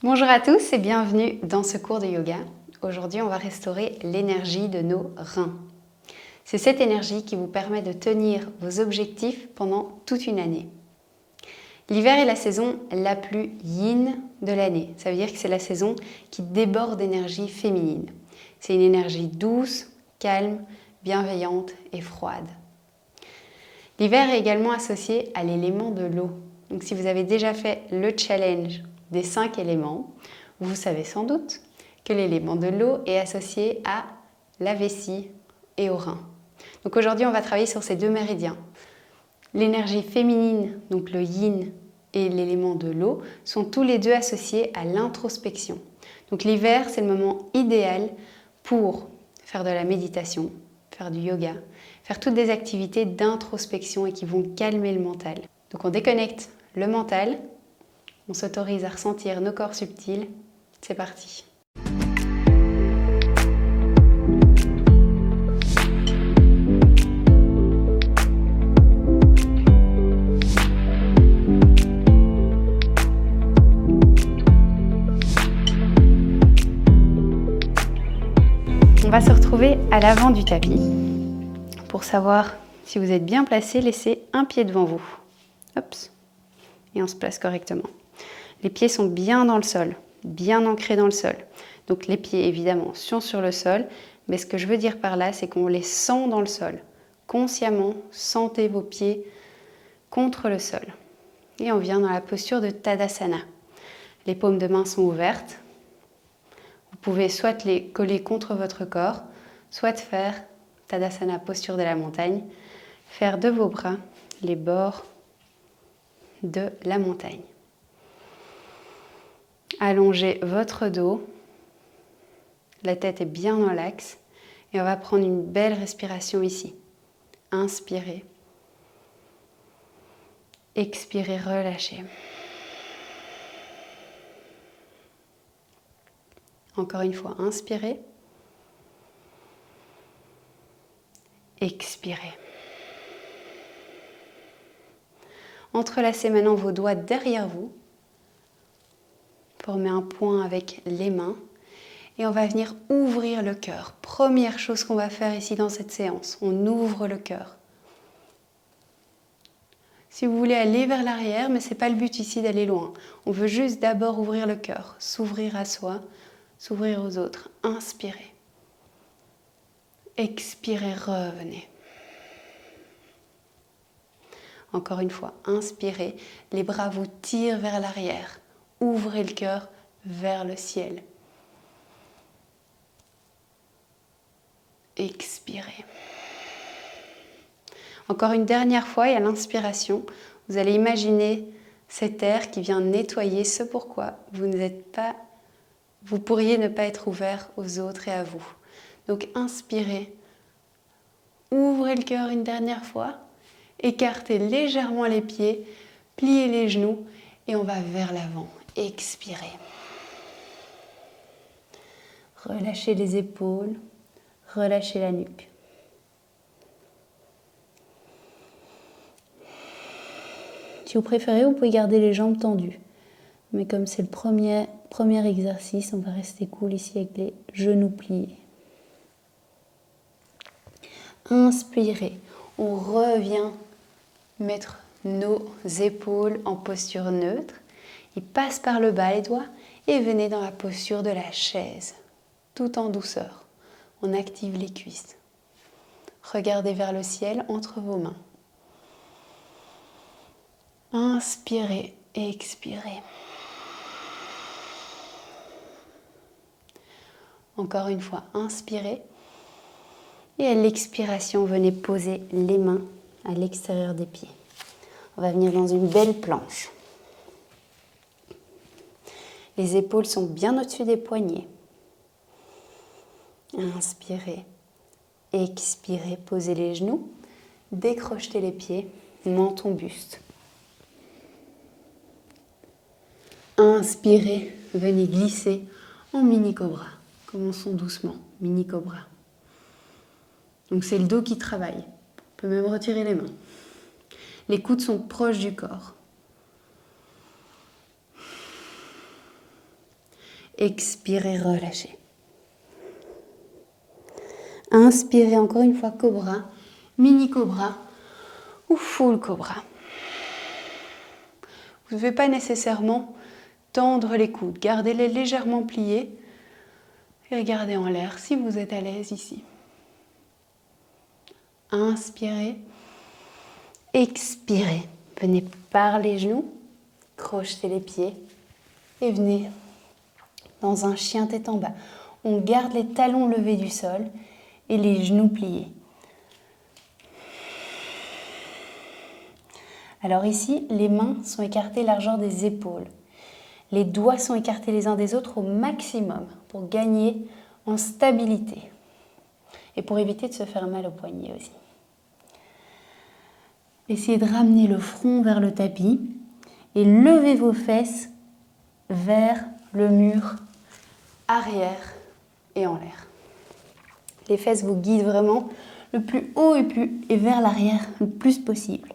Bonjour à tous et bienvenue dans ce cours de yoga. Aujourd'hui, on va restaurer l'énergie de nos reins. C'est cette énergie qui vous permet de tenir vos objectifs pendant toute une année. L'hiver est la saison la plus yin de l'année. Ça veut dire que c'est la saison qui déborde d'énergie féminine. C'est une énergie douce, calme, bienveillante et froide. L'hiver est également associé à l'élément de l'eau. Donc si vous avez déjà fait le challenge des 5 éléments, vous savez sans doute que l'élément de l'eau est associé à la vessie et aux reins. Donc aujourd'hui, on va travailler sur ces deux méridiens. L'énergie féminine, donc le yin, et l'élément de l'eau sont tous les deux associés à l'introspection. Donc l'hiver, c'est le moment idéal pour faire de la méditation, faire du yoga, faire toutes des activités d'introspection et qui vont calmer le mental. Donc on déconnecte le mental, on s'autorise à ressentir nos corps subtils. C'est parti. On va se retrouver à l'avant du tapis. Pour savoir si vous êtes bien placé, laissez un pied devant vous. Hop. Et on se place correctement. Les pieds sont bien dans le sol, bien ancrés dans le sol. Donc les pieds, évidemment, sont sur le sol. Mais ce que je veux dire par là, c'est qu'on les sent dans le sol. Consciemment, sentez vos pieds contre le sol. Et on vient dans la posture de Tadasana. Les paumes de main sont ouvertes. Vous pouvez soit les coller contre votre corps, soit faire Tadasana, posture de la montagne, faire de vos bras les bords de la montagne. Allongez votre dos, la tête est bien dans l'axe et on va prendre une belle respiration ici. Inspirez, expirez, relâchez. Encore une fois, inspirez, expirez. Entrelacez maintenant vos doigts derrière vous. Formez un point avec les mains et on va venir ouvrir le cœur. Première chose qu'on va faire ici dans cette séance, on ouvre le cœur. Si vous voulez aller vers l'arrière, mais ce n'est pas le but ici d'aller loin. On veut juste d'abord ouvrir le cœur, s'ouvrir à soi, s'ouvrir aux autres. Inspirez. Expirez, revenez. Encore une fois, inspirez, les bras vous tirent vers l'arrière. Ouvrez le cœur vers le ciel. Expirez. Encore une dernière fois et à l'inspiration, vous allez imaginer cet air qui vient nettoyer ce pourquoi vous pourriez ne pas être ouvert aux autres et à vous. Donc inspirez, ouvrez le cœur une dernière fois, écartez légèrement les pieds, pliez les genoux et on va vers l'avant. Expirez. Relâchez les épaules, relâchez la nuque. Si vous préférez, vous pouvez garder les jambes tendues. Mais comme c'est le premier exercice, on va rester cool ici avec les genoux pliés. Inspirez. On revient mettre nos épaules en posture neutre. Ils passent par le bas les doigts et venez dans la posture de la chaise, tout en douceur. On active les cuisses. Regardez vers le ciel entre vos mains. Inspirez, expirez. Encore une fois, inspirez. Et à l'expiration, venez poser les mains à l'extérieur des pieds. On va venir dans une belle planche. Les épaules sont bien au-dessus des poignets. Inspirez, expirez, posez les genoux, décrochetez les pieds, menton buste. Inspirez, venez glisser en mini cobra. Commençons doucement, mini cobra. Donc c'est le dos qui travaille. On peut même retirer les mains. Les coudes sont proches du corps. Expirez, relâchez. Inspirez encore une fois, cobra, mini cobra ou full cobra. Vous ne devez pas nécessairement tendre les coudes. Gardez-les légèrement pliés et regardez en l'air si vous êtes à l'aise ici. Inspirez, expirez. Venez par les genoux, crochetez les pieds et venez dans un chien tête en bas. On garde les talons levés du sol et les genoux pliés. Alors ici, les mains sont écartées largeur des épaules. Les doigts sont écartés les uns des autres au maximum pour gagner en stabilité et pour éviter de se faire mal au poignet aussi. Essayez de ramener le front vers le tapis et levez vos fesses vers le mur arrière et en l'air. Les fesses vous guident vraiment le plus haut et vers l'arrière le plus possible.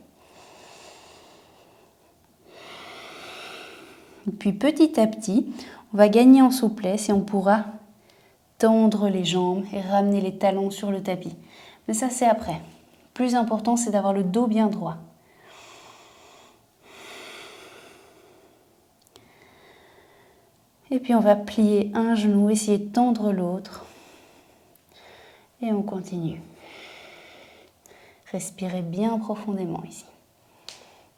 Et puis petit à petit, on va gagner en souplesse et on pourra tendre les jambes et ramener les talons sur le tapis. Mais ça, c'est après. Le plus important, c'est d'avoir le dos bien droit. Et puis on va plier un genou, essayer de tendre l'autre. Et on continue. Respirez bien profondément ici.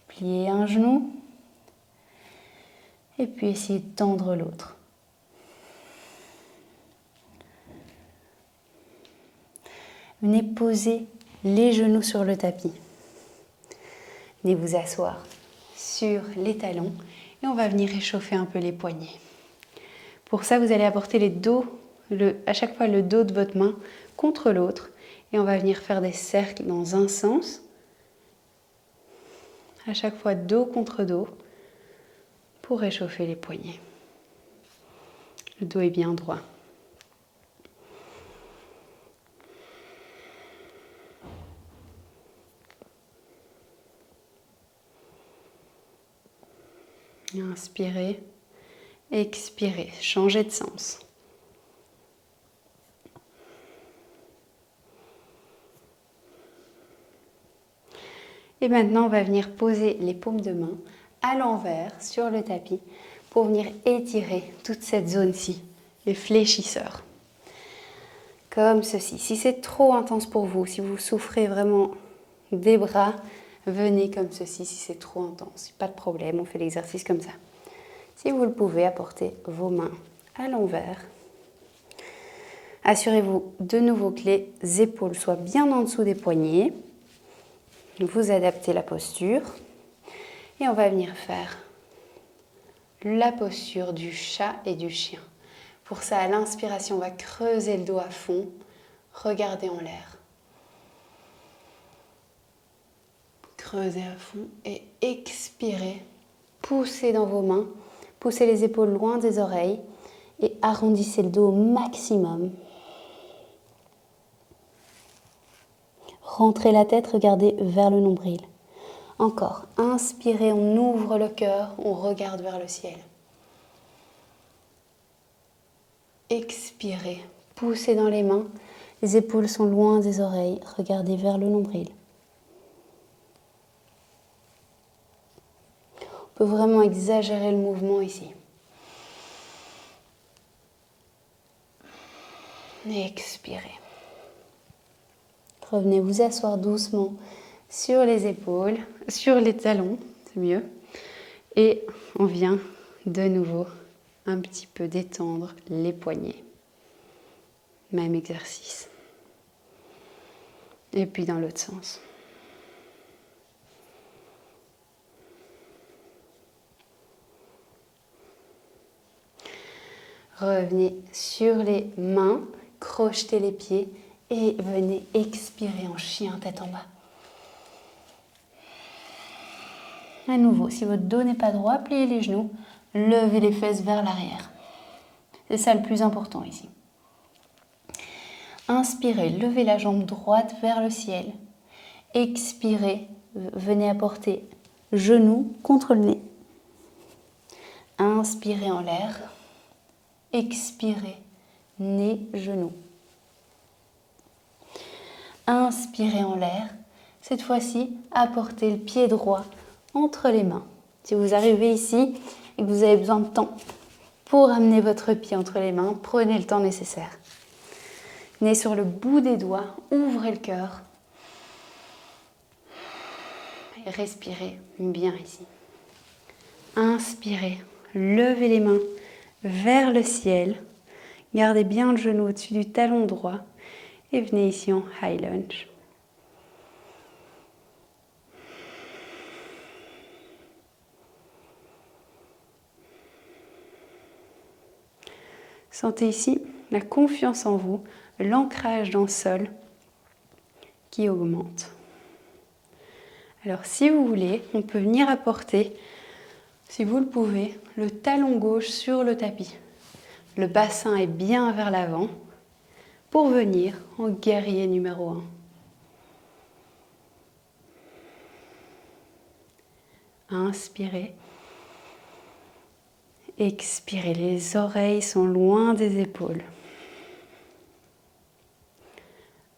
Pliez un genou. Et puis essayez de tendre l'autre. Venez poser les genoux sur le tapis. Venez vous asseoir sur les talons et on va venir réchauffer un peu les poignets. Pour ça, vous allez apporter à chaque fois le dos de votre main contre l'autre et on va venir faire des cercles dans un sens. À chaque fois, dos contre dos pour réchauffer les poignets. Le dos est bien droit. Inspirez, expirez, changez de sens. Et maintenant, on va venir poser les paumes de main à l'envers sur le tapis pour venir étirer toute cette zone-ci, les fléchisseurs. Comme ceci. Si c'est trop intense pour vous, si vous souffrez vraiment des bras, venez comme ceci si c'est trop intense. Pas de problème, on fait l'exercice comme ça. Si vous le pouvez, apportez vos mains à l'envers. Assurez-vous de nouveau que les épaules soient bien en dessous des poignets. Vous adaptez la posture. Et on va venir faire la posture du chat et du chien. Pour ça, à l'inspiration, on va creuser le dos à fond. Regardez en l'air. Creusez à fond et expirez. Poussez dans vos mains. Poussez les épaules loin des oreilles et arrondissez le dos au maximum. Rentrez la tête, regardez vers le nombril. Encore, inspirez, on ouvre le cœur, on regarde vers le ciel. Expirez, poussez dans les mains, les épaules sont loin des oreilles, regardez vers le nombril. On peut vraiment exagérer le mouvement ici. Et expirez. Revenez vous asseoir doucement sur les épaules, sur les talons, c'est mieux. Et on vient de nouveau un petit peu détendre les poignets. Même exercice. Et puis dans l'autre sens. Revenez sur les mains, crochetez les pieds et venez expirer en chien tête en bas. À nouveau, si votre dos n'est pas droit, pliez les genoux, levez les fesses vers l'arrière. C'est ça le plus important ici. Inspirez, levez la jambe droite vers le ciel. Expirez, venez apporter genou contre le nez. Inspirez en l'air. Expirez, nez, genoux. Inspirez en l'air. Cette fois-ci, apportez le pied droit entre les mains. Si vous arrivez ici et que vous avez besoin de temps pour amener votre pied entre les mains, prenez le temps nécessaire. Nez sur le bout des doigts, ouvrez le cœur. Et respirez bien ici. Inspirez, levez les mains vers le ciel. Gardez bien le genou au-dessus du talon droit et venez ici en high lunge. Sentez ici la confiance en vous, l'ancrage dans le sol qui augmente. Alors si vous voulez, on peut venir apporter, si vous le pouvez, le talon gauche sur le tapis. Le bassin est bien vers l'avant pour venir en guerrier numéro 1. Inspirez. Expirez, les oreilles sont loin des épaules.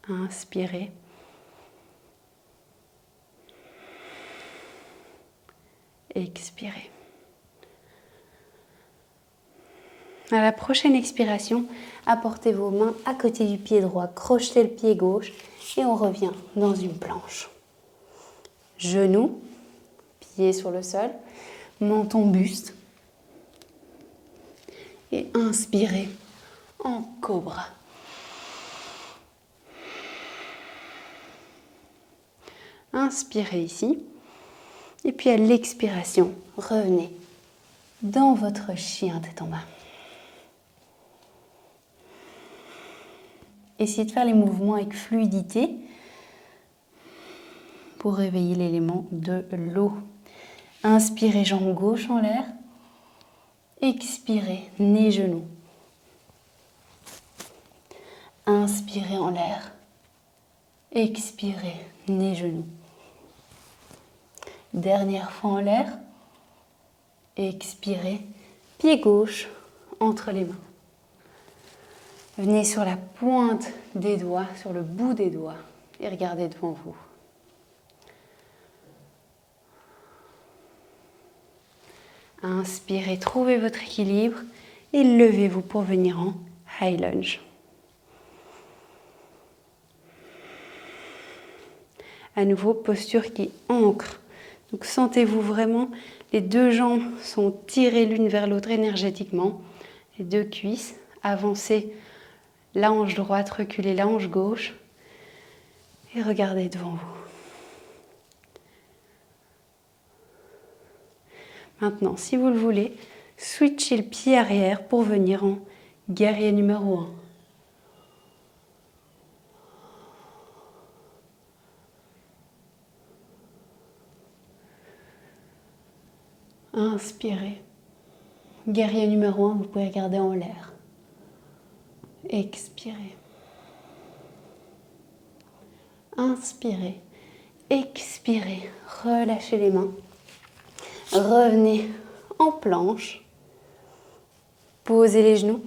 Inspirez. Expirez. À la prochaine expiration, apportez vos mains à côté du pied droit, crochetez le pied gauche et on revient dans une planche. Genoux, pieds sur le sol, menton buste. Et inspirez en cobra. Inspirez ici. Et puis à l'expiration, revenez dans votre chien tête en bas. Essayez de faire les mouvements avec fluidité pour réveiller l'élément de l'eau. Inspirez, jambe gauche en l'air. Expirez, nez, genoux. Inspirez en l'air. Expirez, nez, genoux. Dernière fois en l'air. Expirez, pied gauche entre les mains. Venez sur la pointe des doigts, sur le bout des doigts et regardez devant vous. Inspirez, trouvez votre équilibre et levez-vous pour venir en high lunge. À nouveau, posture qui ancre. Donc sentez-vous vraiment, les deux jambes sont tirées l'une vers l'autre énergétiquement. Les deux cuisses, avancez la hanche droite, reculez la hanche gauche et regardez devant vous. Maintenant, si vous le voulez, switchez le pied arrière pour venir en guerrier numéro 1. Inspirez. Guerrier numéro 1, vous pouvez regarder en l'air. Expirez. Inspirez. Expirez. Relâchez les mains. Revenez en planche. Posez les genoux.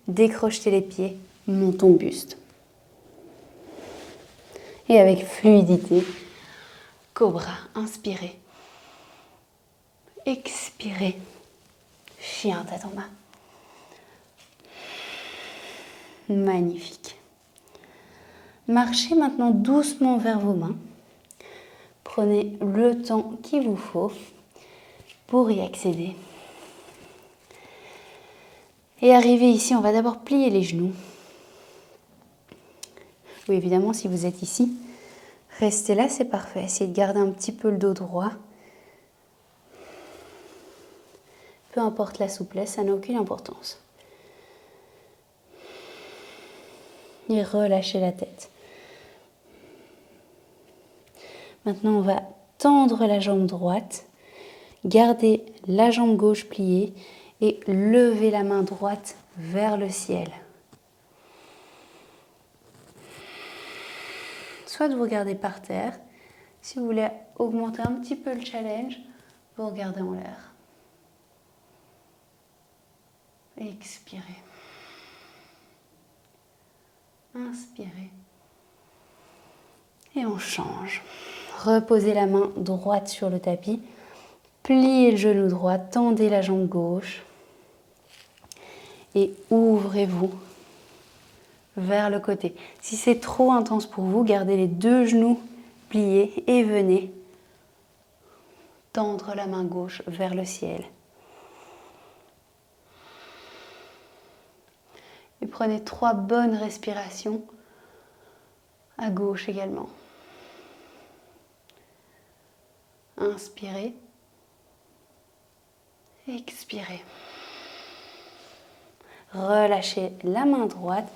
Décrochez les pieds. Menton buste. Et avec fluidité, cobra. Inspirez. Expirez. Chien tête en bas. Magnifique. Marchez maintenant doucement vers vos mains. Prenez le temps qu'il vous faut pour y accéder. Et arrivé ici, on va d'abord plier les genoux. Oui, évidemment, si vous êtes ici, restez là, c'est parfait. Essayez de garder un petit peu le dos droit. Peu importe la souplesse, ça n'a aucune importance. Et relâchez la tête. Maintenant, on va tendre la jambe droite, garder la jambe gauche pliée et lever la main droite vers le ciel. Soit vous regardez par terre, si vous voulez augmenter un petit peu le challenge, vous regardez en l'air. Expirez. Inspirez. Et on change. Reposez la main droite sur le tapis. Pliez le genou droit, tendez la jambe gauche. Et ouvrez-vous vers le côté. Si c'est trop intense pour vous, gardez les deux genoux pliés et venez tendre la main gauche vers le ciel. Et prenez 3 bonnes respirations à gauche également. Inspirez. Expirez. Relâchez la main droite,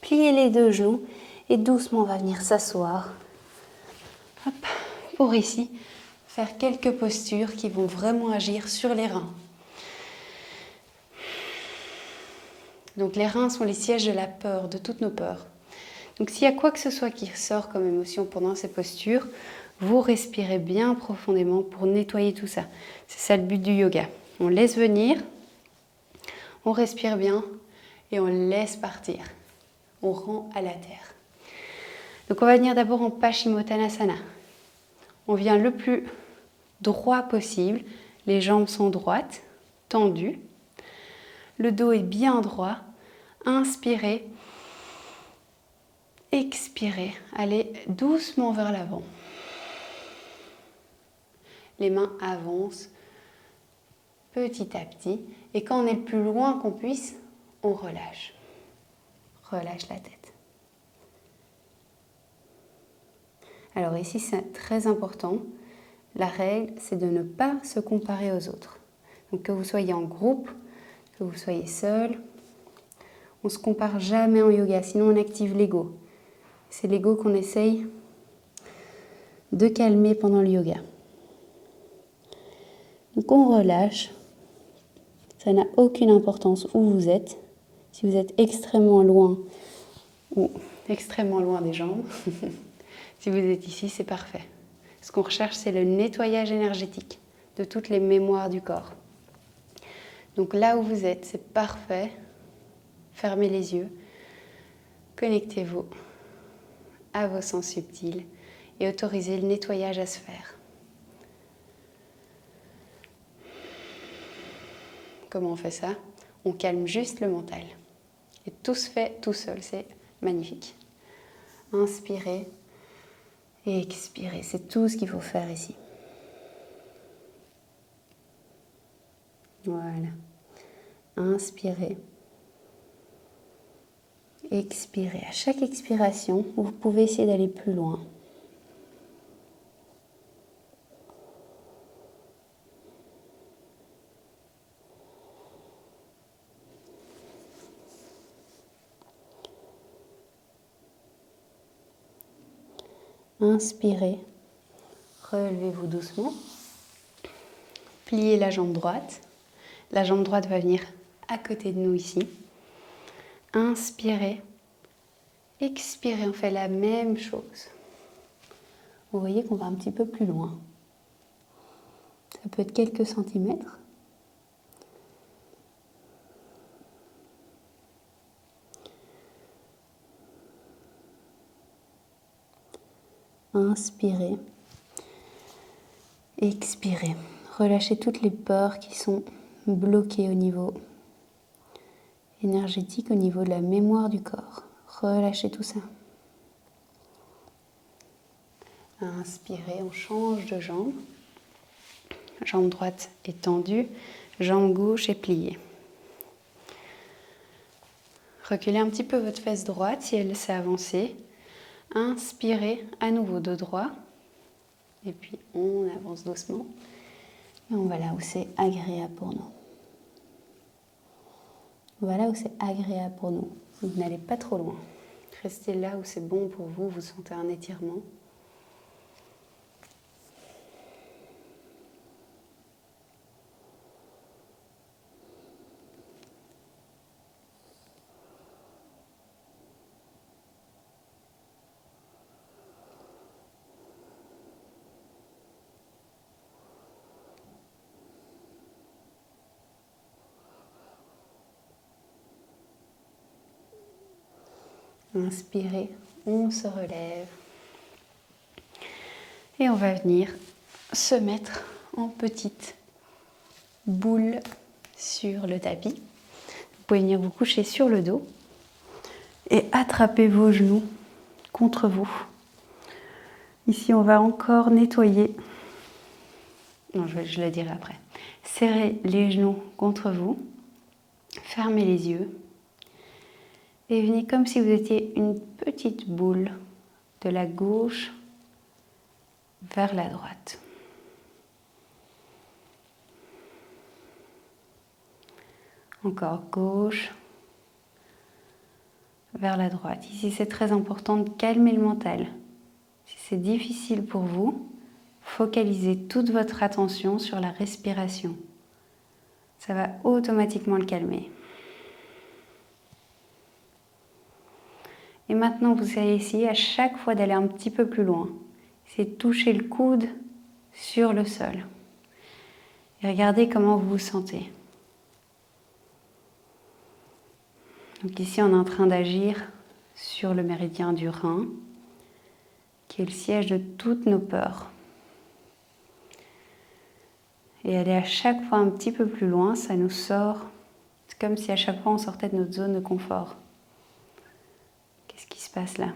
pliez les deux genoux et doucement on va venir s'asseoir. Hop, pour ici, faire quelques postures qui vont vraiment agir sur les reins. Donc les reins sont les sièges de la peur, de toutes nos peurs. Donc s'il y a quoi que ce soit qui ressort comme émotion pendant ces postures, vous respirez bien profondément pour nettoyer tout ça. C'est ça le but du yoga. On laisse venir, on respire bien et on laisse partir. On rend à la terre. Donc on va venir d'abord en Paschimottanasana. On vient le plus droit possible. Les jambes sont droites, tendues. Le dos est bien droit. Inspirez. Expirez. Allez doucement vers l'avant. Les mains avancent petit à petit. Et quand on est le plus loin qu'on puisse, on relâche. Relâche la tête. Alors ici, c'est très important. La règle, c'est de ne pas se comparer aux autres. Donc que vous soyez en groupe, que vous soyez seul, on ne se compare jamais en yoga, sinon on active l'ego. C'est l'ego qu'on essaye de calmer pendant le yoga. Donc on relâche. Ça n'a aucune importance où vous êtes. Si vous êtes extrêmement loin ou extrêmement loin des jambes, si vous êtes ici, c'est parfait. Ce qu'on recherche, c'est le nettoyage énergétique de toutes les mémoires du corps. Donc là où vous êtes, c'est parfait. Fermez les yeux. Connectez-vous à vos sens subtils et autorisez le nettoyage à se faire. Comment on fait ça? On calme juste le mental. Et tout se fait tout seul, c'est magnifique. Inspirez et expirez, c'est tout ce qu'il faut faire ici. Voilà. Inspirez. Expirez. À chaque expiration, vous pouvez essayer d'aller plus loin. Inspirez. Relevez-vous doucement. Pliez la jambe droite. La jambe droite va venir à côté de nous ici. Inspirez. Expirez, on fait la même chose. Vous voyez qu'on va un petit peu plus loin. Ça peut être quelques centimètres. Inspirez. Expirez. Relâchez toutes les peurs qui sont bloquées au niveau énergétique, au niveau de la mémoire du corps. Relâchez tout ça. Inspirez, on change de jambe. Jambe droite est tendue, jambe gauche est pliée. Reculez un petit peu votre fesse droite si elle s'est avancée. Inspirez à nouveau dos droit. Et puis on avance doucement. Et on va là où c'est agréable pour nous. Voilà où c'est agréable pour nous. Vous n'allez pas trop loin. Restez là où c'est bon pour vous. Vous sentez un étirement. Inspirez, on se relève. Et on va venir se mettre en petite boule sur le tapis. Vous pouvez venir vous coucher sur le dos et attraper vos genoux contre vous. Ici, on va encore nettoyer. Non, je le dirai après. Serrez les genoux contre vous. Fermez les yeux. Et venez comme si vous étiez une petite boule de la gauche vers la droite. Encore gauche vers la droite. Ici, c'est très important de calmer le mental. Si c'est difficile pour vous, focalisez toute votre attention sur la respiration. Ça va automatiquement le calmer. Et maintenant, vous allez essayer à chaque fois d'aller un petit peu plus loin. C'est de toucher le coude sur le sol. Et regardez comment vous vous sentez. Donc ici, on est en train d'agir sur le méridien du rein, qui est le siège de toutes nos peurs. Et aller à chaque fois un petit peu plus loin, ça nous sort. C'est comme si à chaque fois on sortait de notre zone de confort. Qu'est-ce qui se passe là?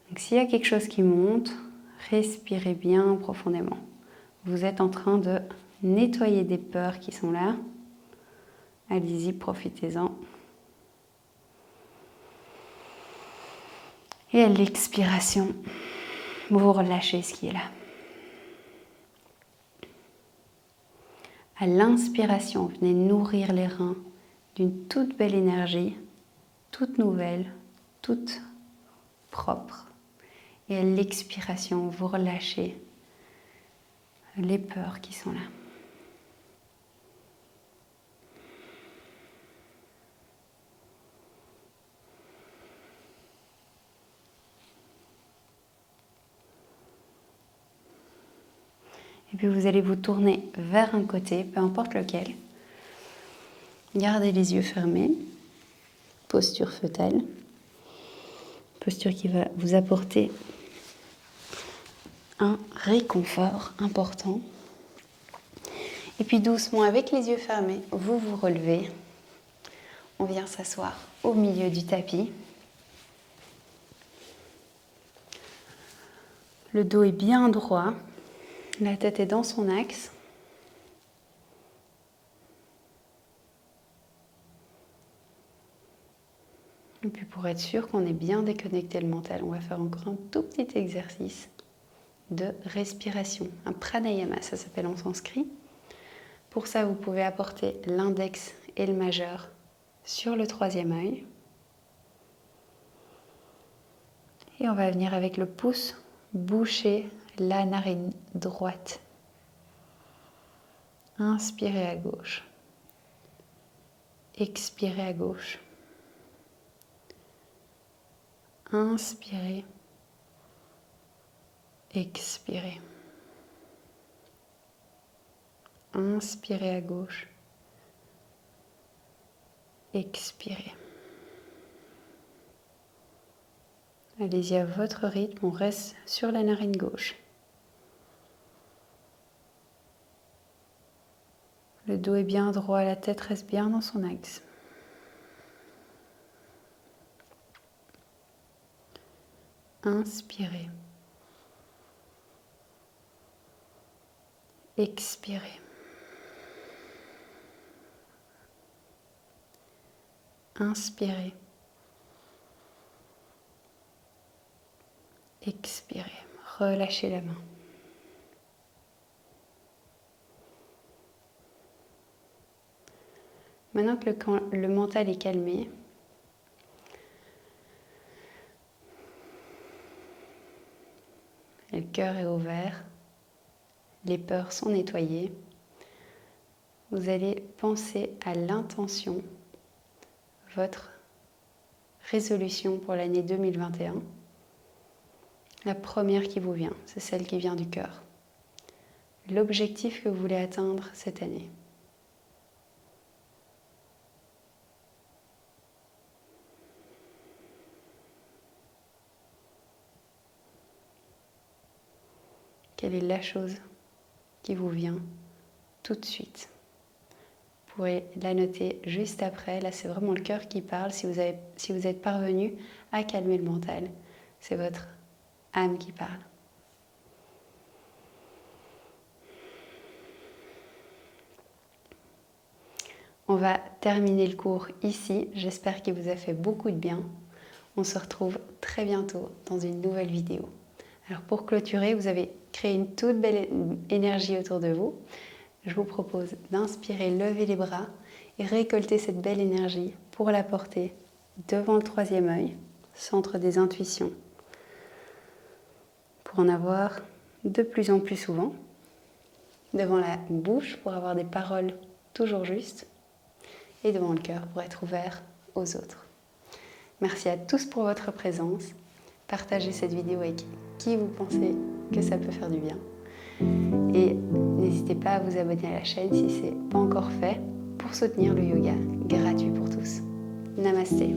Donc s'il y a quelque chose qui monte, respirez bien profondément. Vous êtes en train de nettoyer des peurs qui sont là. Allez-y, profitez-en. Et à l'expiration, vous relâchez ce qui est là. À l'inspiration, venez nourrir les reins d'une toute belle énergie, toute nouvelle, toute propre. Et à l'expiration, vous relâchez les peurs qui sont là. Et puis vous allez vous tourner vers un côté, peu importe lequel. Gardez les yeux fermés. Posture fœtale. Posture qui va vous apporter un réconfort important. Et puis doucement, avec les yeux fermés, vous vous relevez. On vient s'asseoir au milieu du tapis. Le dos est bien droit. La tête est dans son axe. Et puis pour être sûr qu'on est bien déconnecté le mental, on va faire encore un tout petit exercice de respiration. Un pranayama, ça s'appelle en sanskrit. Pour ça, vous pouvez apporter l'index et le majeur sur le troisième œil. Et on va venir avec le pouce boucher la narine droite. Inspirez à gauche. Expirez à gauche. Inspirez. Expirez. Inspirez à gauche. Expirez. Allez-y à votre rythme, on reste sur la narine gauche. Le dos est bien droit, la tête reste bien dans son axe. Inspirez. Expirez. Inspirez. Expirez. Relâchez la main. Maintenant que le mental est calmé, et le cœur est ouvert, les peurs sont nettoyées, vous allez penser à l'intention, votre résolution pour l'année 2021. La première qui vous vient, c'est celle qui vient du cœur. L'objectif que vous voulez atteindre cette année. Quelle est la chose qui vous vient tout de suite? Vous pourrez la noter juste après. Là, c'est vraiment le cœur qui parle. Si vous êtes parvenu à calmer le mental, c'est votre âme qui parle. On va terminer le cours ici. J'espère qu'il vous a fait beaucoup de bien. On se retrouve très bientôt dans une nouvelle vidéo. Alors pour clôturer, vous avez créé une toute belle énergie autour de vous. Je vous propose d'inspirer, lever les bras et récolter cette belle énergie pour la porter devant le troisième œil, centre des intuitions, pour en avoir de plus en plus souvent, devant la bouche pour avoir des paroles toujours justes et devant le cœur pour être ouvert aux autres. Merci à tous pour votre présence. Partagez cette vidéo avec qui vous pensez que ça peut faire du bien. Et n'hésitez pas à vous abonner à la chaîne si ce n'est pas encore fait pour soutenir le yoga gratuit pour tous. Namasté.